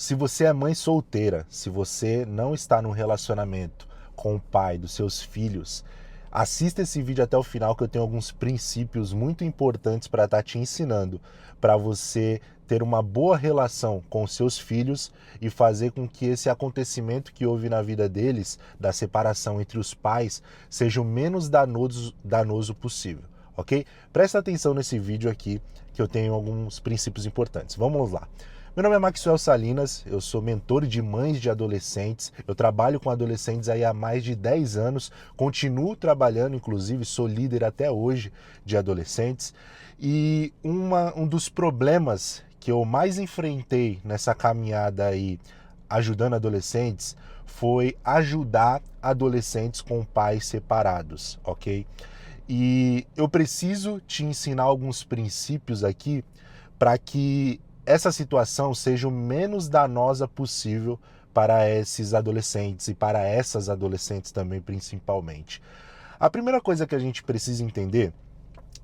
Se você é mãe solteira, se você não está num relacionamento com o pai dos seus filhos, assista esse vídeo até o final que eu tenho alguns princípios muito importantes para estar te ensinando para você ter uma boa relação com os seus filhos e fazer com que esse acontecimento que houve na vida deles, da separação entre os pais, seja o menos danoso possível, ok? Presta atenção nesse vídeo aqui que eu tenho alguns princípios importantes. Vamos lá. Meu nome é Maxwell Salinas, eu sou mentor de mães de adolescentes, eu trabalho com adolescentes aí há mais de 10 anos, continuo trabalhando, inclusive sou líder até hoje de adolescentes, e um dos problemas que eu mais enfrentei nessa caminhada aí ajudando adolescentes foi ajudar adolescentes com pais separados, ok? E eu preciso te ensinar alguns princípios aqui para que essa situação seja o menos danosa possível para esses adolescentes e para essas adolescentes também, principalmente. A primeira coisa que a gente precisa entender é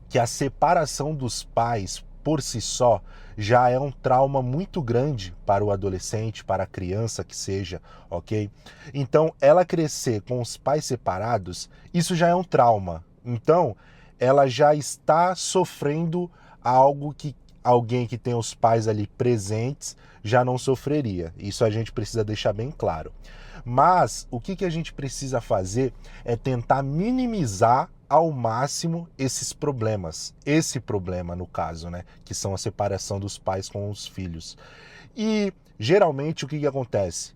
que a separação dos pais por si só já é um trauma muito grande para o adolescente, para a criança que seja, ok? Então, ela crescer com os pais separados, isso já é um trauma. Então, ela já está sofrendo algo que alguém que tem os pais ali presentes já não sofreria. Isso a gente precisa deixar bem claro. Mas o que a gente precisa fazer é tentar minimizar ao máximo esses problemas. Esse problema, no caso, né? Que são a separação dos pais com os filhos. E geralmente o que acontece?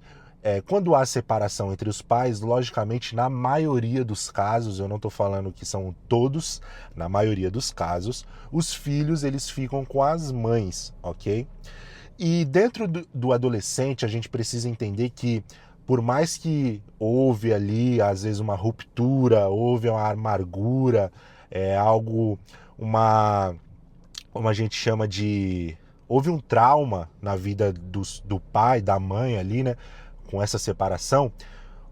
Quando há separação entre os pais, logicamente, na maioria dos casos, eu não estou falando que são todos, na maioria dos casos, os filhos eles ficam com as mães, ok? E dentro do adolescente, a gente precisa entender que, por mais que houve ali, às vezes, uma ruptura, houve uma amargura, algo, como a gente chama de... Houve um trauma na vida do pai, da mãe ali, né? Com essa separação,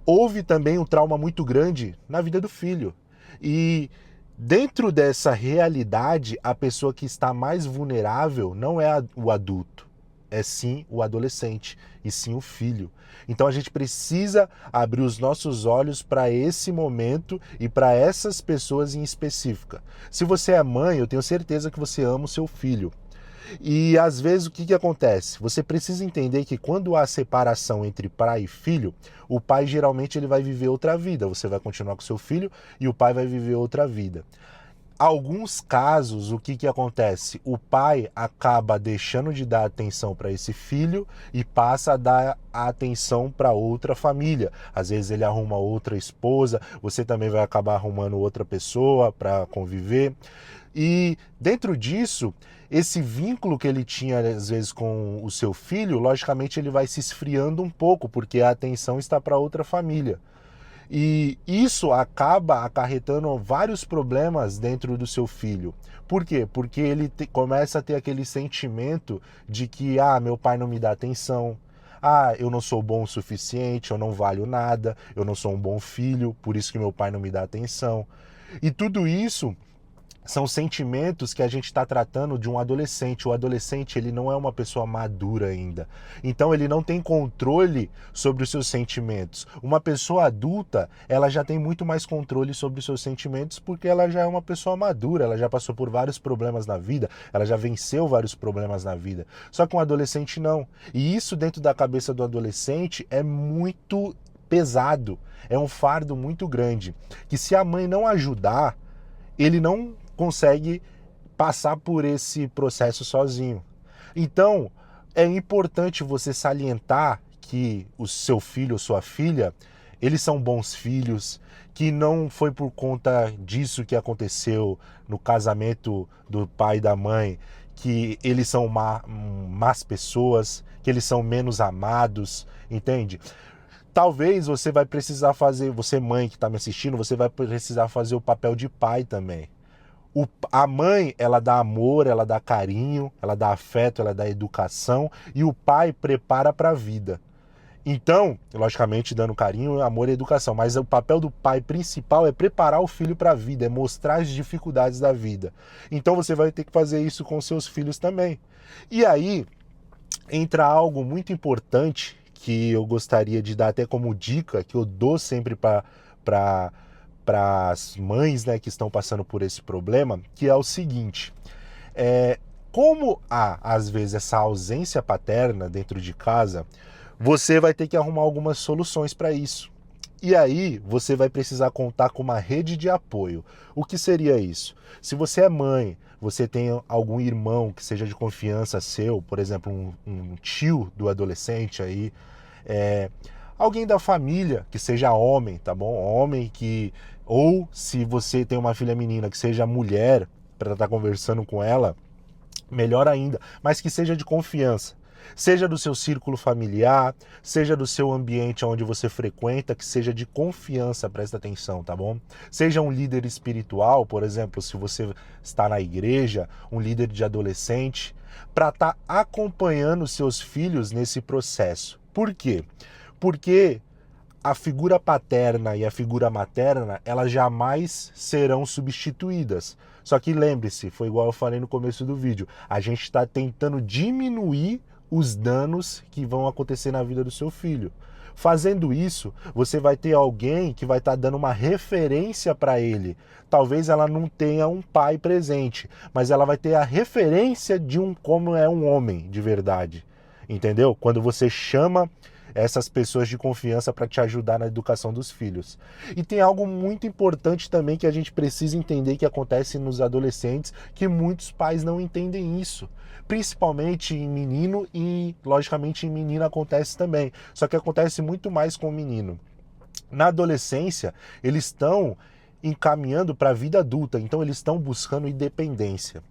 houve também um trauma muito grande na vida do filho. E dentro dessa realidade, a pessoa que está mais vulnerável não é o adulto, é sim o adolescente, e sim o filho. Então a gente precisa abrir os nossos olhos para esse momento e para essas pessoas em específica. Se você é mãe, eu tenho certeza que você ama o seu filho. E às vezes o que acontece? Você precisa entender que quando há separação entre pai e filho, o pai geralmente ele vai viver outra vida. Você vai continuar com seu filho e o pai vai viver outra vida. Alguns casos, o que acontece? O pai acaba deixando de dar atenção para esse filho e passa a dar a atenção para outra família. Às vezes ele arruma outra esposa, você também vai acabar arrumando outra pessoa para conviver. E dentro disso, esse vínculo que ele tinha às vezes com o seu filho, logicamente ele vai se esfriando um pouco, porque a atenção está para outra família. E isso acaba acarretando vários problemas dentro do seu filho. Por quê? Porque ele começa a ter aquele sentimento de que, meu pai não me dá atenção, eu não sou bom o suficiente, eu não valho nada, eu não sou um bom filho, por isso que meu pai não me dá atenção. E tudo isso são sentimentos que a gente está tratando de um adolescente. O adolescente, ele não é uma pessoa madura ainda. Então, ele não tem controle sobre os seus sentimentos. Uma pessoa adulta, ela já tem muito mais controle sobre os seus sentimentos porque ela já é uma pessoa madura, ela já passou por vários problemas na vida, ela já venceu vários problemas na vida. Só que um adolescente não. E isso dentro da cabeça do adolescente é muito pesado. É um fardo muito grande. Que se a mãe não ajudar, ele não consegue passar por esse processo sozinho. Então, é importante você salientar que o seu filho ou sua filha, eles são bons filhos, que não foi por conta disso que aconteceu no casamento do pai e da mãe, que eles são más pessoas, que eles são menos amados, entende? Talvez você vai precisar fazer, você mãe que está me assistindo, você vai precisar fazer o papel de pai também. A mãe, ela dá amor, ela dá carinho, ela dá afeto, ela dá educação, e o pai prepara para a vida. Então, logicamente, dando carinho, amor e educação, mas o papel do pai principal é preparar o filho para a vida, é mostrar as dificuldades da vida. Então você vai ter que fazer isso com seus filhos também. E aí, entra algo muito importante que eu gostaria de dar até como dica, que eu dou sempre para as mães, né, que estão passando por esse problema, que é o seguinte: como há, às vezes, essa ausência paterna dentro de casa, você vai ter que arrumar algumas soluções para isso. E aí, você vai precisar contar com uma rede de apoio. O que seria isso? Se você é mãe, você tem algum irmão que seja de confiança seu, por exemplo, um tio do adolescente aí, é, alguém da família que seja homem, tá bom? Homem que... Ou se você tem uma filha menina que seja mulher, para estar conversando com ela, melhor ainda, mas que seja de confiança. Seja do seu círculo familiar, seja do seu ambiente onde você frequenta, que seja de confiança, presta atenção, tá bom? Seja um líder espiritual, por exemplo, se você está na igreja, um líder de adolescente, para estar acompanhando seus filhos nesse processo. Por quê? Porque a figura paterna e a figura materna, elas jamais serão substituídas. Só que lembre-se, foi igual eu falei no começo do vídeo, a gente está tentando diminuir os danos que vão acontecer na vida do seu filho. Fazendo isso, você vai ter alguém que vai estar dando uma referência para ele. Talvez ela não tenha um pai presente, mas ela vai ter a referência de como é um homem de verdade. Entendeu? Quando você chama essas pessoas de confiança para te ajudar na educação dos filhos. E tem algo muito importante também que a gente precisa entender que acontece nos adolescentes, que muitos pais não entendem isso. Principalmente em menino e, logicamente, em menina acontece também. Só que acontece muito mais com o menino. Na adolescência, eles estão encaminhando para a vida adulta, então eles estão buscando independência.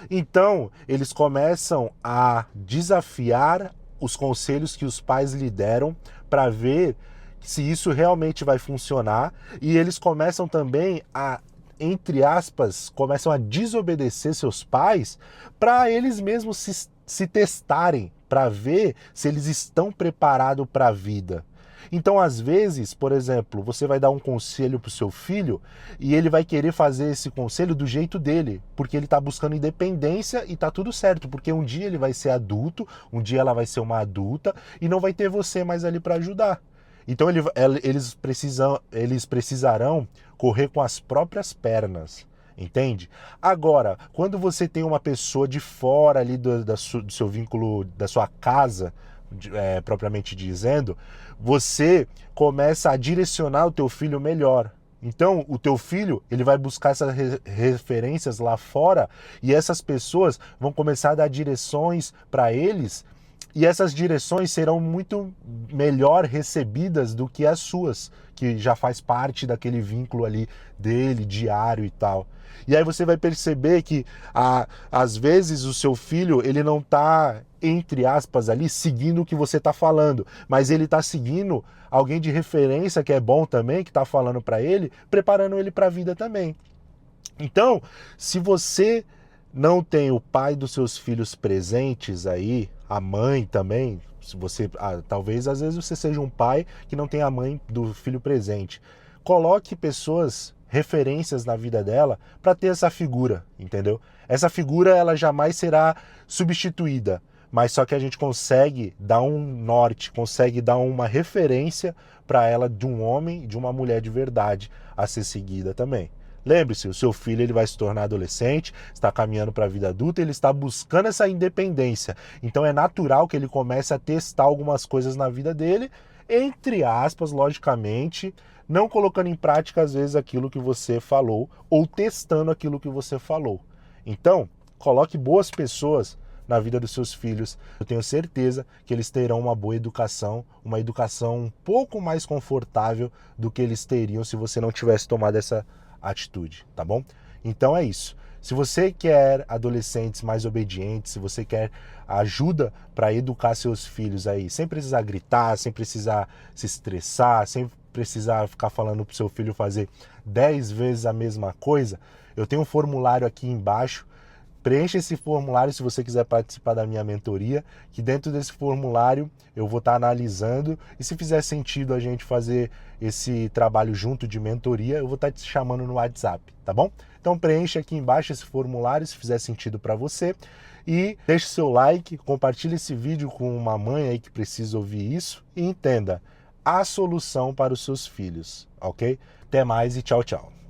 Então, eles começam a desafiar os conselhos que os pais lhe deram para ver se isso realmente vai funcionar, e eles começam também a, entre aspas, começam a desobedecer seus pais para eles mesmos se testarem, para ver se eles estão preparados para a vida. Então, às vezes, por exemplo, você vai dar um conselho para o seu filho e ele vai querer fazer esse conselho do jeito dele, porque ele está buscando independência e está tudo certo, porque um dia ele vai ser adulto, um dia ela vai ser uma adulta e não vai ter você mais ali para ajudar. Então, eles precisarão correr com as próprias pernas. Entende? Agora, quando você tem uma pessoa de fora ali do seu vínculo, da sua casa, propriamente dizendo, você começa a direcionar o teu filho melhor. Então, o teu filho, ele vai buscar essas referências lá fora e essas pessoas vão começar a dar direções para eles, e essas direções serão muito melhor recebidas do que as suas, que já faz parte daquele vínculo ali dele, diário e tal. E aí você vai perceber que, às vezes, o seu filho, ele não está, entre aspas, ali, seguindo o que você está falando, mas ele está seguindo alguém de referência que é bom também, que está falando para ele, preparando ele para a vida também. Então, se você não tem o pai dos seus filhos presentes aí, a mãe também, se você, talvez às vezes você seja um pai que não tem a mãe do filho presente, coloque pessoas, referências na vida dela para ter essa figura, entendeu? Essa figura, ela jamais será substituída, mas só que a gente consegue dar um norte, consegue dar uma referência para ela de um homem, de uma mulher de verdade a ser seguida também. Lembre-se, o seu filho, ele vai se tornar adolescente, está caminhando para a vida adulta, ele está buscando essa independência. Então é natural que ele comece a testar algumas coisas na vida dele, entre aspas, logicamente, não colocando em prática às vezes aquilo que você falou ou testando aquilo que você falou. Então, coloque boas pessoas na vida dos seus filhos. Eu tenho certeza que eles terão uma boa educação, uma educação um pouco mais confortável do que eles teriam se você não tivesse tomado essa atitude, tá bom? Então é isso. Se você quer adolescentes mais obedientes, se você quer ajuda para educar seus filhos aí, sem precisar gritar, sem precisar se estressar, sem precisar ficar falando pro seu filho fazer 10 vezes a mesma coisa, eu tenho um formulário aqui embaixo. Preencha esse formulário se você quiser participar da minha mentoria, que dentro desse formulário eu vou estar analisando, e se fizer sentido a gente fazer esse trabalho junto de mentoria, eu vou estar te chamando no WhatsApp, tá bom? Então preencha aqui embaixo esse formulário se fizer sentido para você, E deixe seu like, compartilhe esse vídeo com uma mãe aí que precisa ouvir isso e entenda a solução para os seus filhos, ok? Até mais e tchau, tchau.